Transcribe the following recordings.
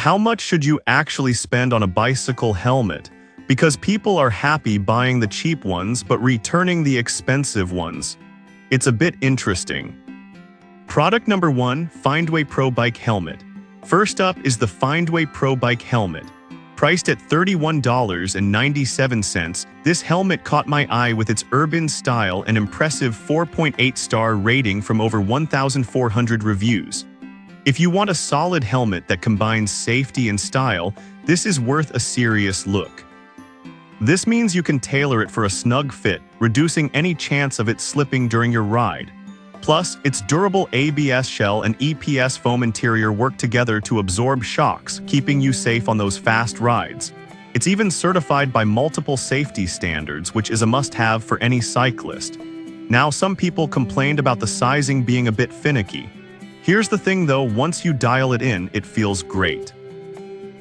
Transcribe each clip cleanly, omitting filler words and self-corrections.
how much should you actually spend on a bicycle helmet? Because people are happy buying the cheap ones but returning the expensive ones. It's a bit interesting. Product number 1, Findway Pro Bike Helmet. First up is the Findway Pro Bike Helmet. Priced at $31.97, this helmet caught my eye with its urban style and impressive 4.8-star rating from over 1,400 reviews. If you want a solid helmet that combines safety and style, this is worth a serious look. This means you can tailor it for a snug fit, reducing any chance of it slipping during your ride. Plus, its durable ABS shell and EPS foam interior work together to absorb shocks, keeping you safe on those fast rides. It's even certified by multiple safety standards, which is a must-have for any cyclist. Now, some people complained about the sizing being a bit finicky. Here's the thing though, once you dial it in, it feels great.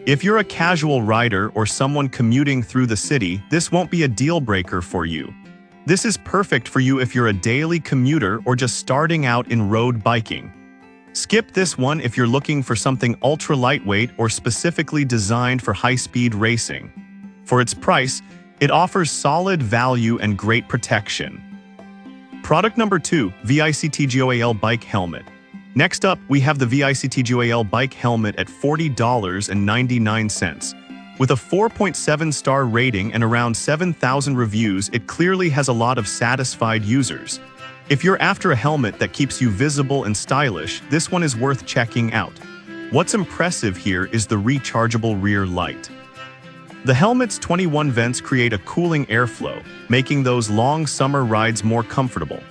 If you're a casual rider or someone commuting through the city, this won't be a deal-breaker for you. This is perfect for you if you're a daily commuter or just starting out in road biking. Skip this one if you're looking for something ultra-lightweight or specifically designed for high-speed racing. For its price, it offers solid value and great protection. Product number 2, VICTGOAL Bike Helmet. Next up, we have the VICTGOAL Bike Helmet at $40.99. With a 4.7-star rating and around 7,000 reviews, it clearly has a lot of satisfied users. If you're after a helmet that keeps you visible and stylish, this one is worth checking out. What's impressive here is the rechargeable rear light. The helmet's 21 vents create a cooling airflow, making those long summer rides more comfortable.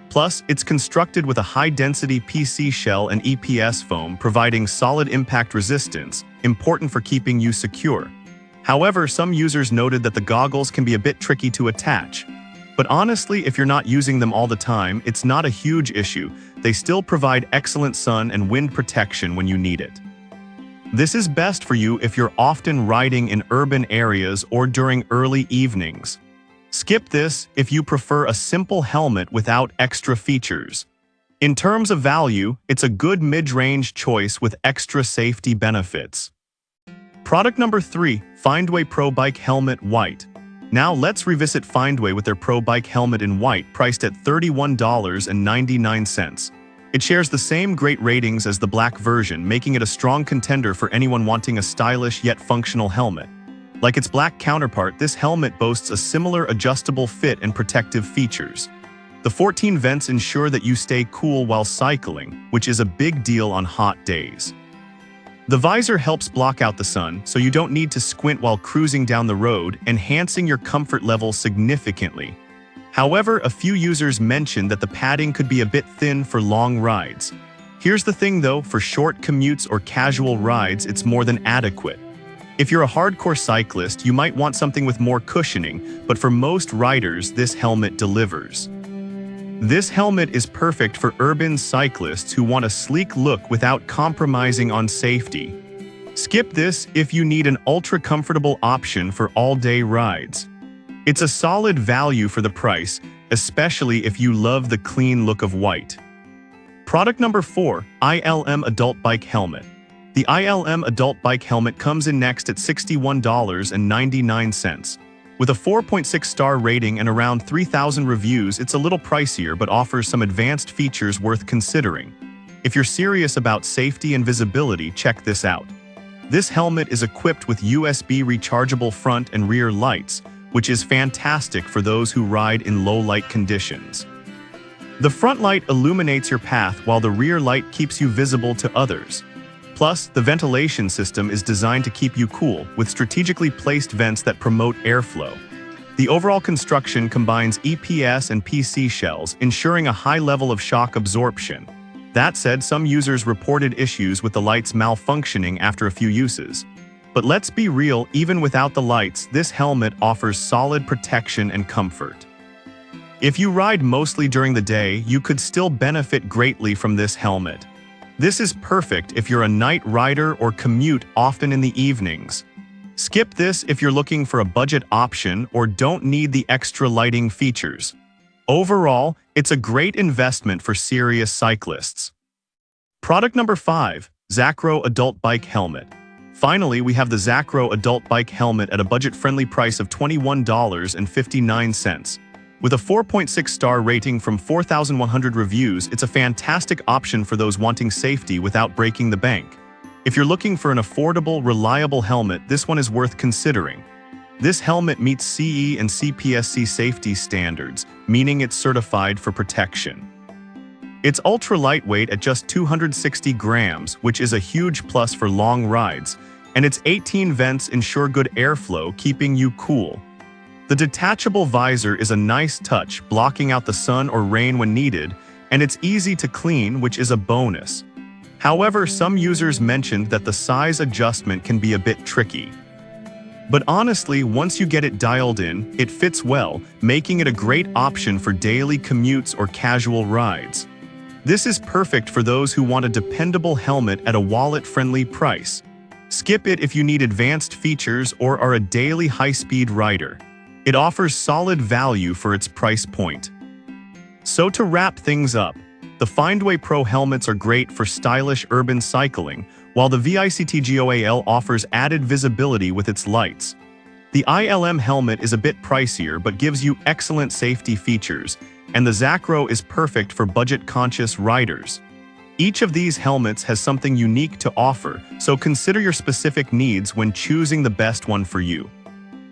Plus, it's constructed with a high-density PC shell and EPS foam, providing solid impact resistance, important for keeping you secure. However, some users noted that the goggles can be a bit tricky to attach. But honestly, if you're not using them all the time, it's not a huge issue. They still provide excellent sun and wind protection when you need it. This is best for you if you're often riding in urban areas or during early evenings. Skip this if you prefer a simple helmet without extra features. In terms of value, it's a good mid-range choice with extra safety benefits. Product number 3, Findway Pro Bike Helmet White. Now let's revisit Findway with their Pro Bike Helmet in white, priced at $31.99. It shares the same great ratings as the black version, making it a strong contender for anyone wanting a stylish yet functional helmet. Like its black counterpart, this helmet boasts a similar adjustable fit and protective features. The 14 vents ensure that you stay cool while cycling, which is a big deal on hot days. The visor helps block out the sun, so you don't need to squint while cruising down the road, enhancing your comfort level significantly. However, a few users mentioned that the padding could be a bit thin for long rides. Here's the thing though, for short commutes or casual rides, it's more than adequate. If you're a hardcore cyclist, you might want something with more cushioning, but for most riders, this helmet delivers. This helmet is perfect for urban cyclists who want a sleek look without compromising on safety. Skip this if you need an ultra-comfortable option for all-day rides. It's a solid value for the price, especially if you love the clean look of white. Product number 4, ILM Adult Bike Helmet. The ILM Adult Bike Helmet comes in next at $61.99. With a 4.6-star rating and around 3,000 reviews, it's a little pricier but offers some advanced features worth considering. If you're serious about safety and visibility, check this out. This helmet is equipped with USB rechargeable front and rear lights, which is fantastic for those who ride in low-light conditions. The front light illuminates your path while the rear light keeps you visible to others. Plus, the ventilation system is designed to keep you cool, with strategically placed vents that promote airflow. The overall construction combines EPS and PC shells, ensuring a high level of shock absorption. That said, some users reported issues with the lights malfunctioning after a few uses. But let's be real, even without the lights, this helmet offers solid protection and comfort. If you ride mostly during the day, you could still benefit greatly from this helmet. This is perfect if you're a night rider or commute often in the evenings. Skip this if you're looking for a budget option or don't need the extra lighting features. Overall, it's a great investment for serious cyclists. Product number 5, Zacro Adult Bike Helmet. Finally, we have the Zacro adult bike helmet at a budget-friendly price of $21.59. With a 4.6-star rating from 4,100 reviews, it's a fantastic option for those wanting safety without breaking the bank. If you're looking for an affordable, reliable helmet, this one is worth considering. This helmet meets CE and CPSC safety standards, meaning it's certified for protection. It's ultra-lightweight at just 260 grams, which is a huge plus for long rides, and its 18 vents ensure good airflow, keeping you cool. The detachable visor is a nice touch, blocking out the sun or rain when needed, and it's easy to clean, which is a bonus. However, some users mentioned that the size adjustment can be a bit tricky. But honestly, once you get it dialed in, it fits well, making it a great option for daily commutes or casual rides. This is perfect for those who want a dependable helmet at a wallet-friendly price. Skip it if you need advanced features or are a daily high-speed rider. It offers solid value for its price point. So to wrap things up, the Findway Pro helmets are great for stylish urban cycling, while the VICTGOAL offers added visibility with its lights. The ILM helmet is a bit pricier but gives you excellent safety features, and the Zacro is perfect for budget-conscious riders. Each of these helmets has something unique to offer, so consider your specific needs when choosing the best one for you.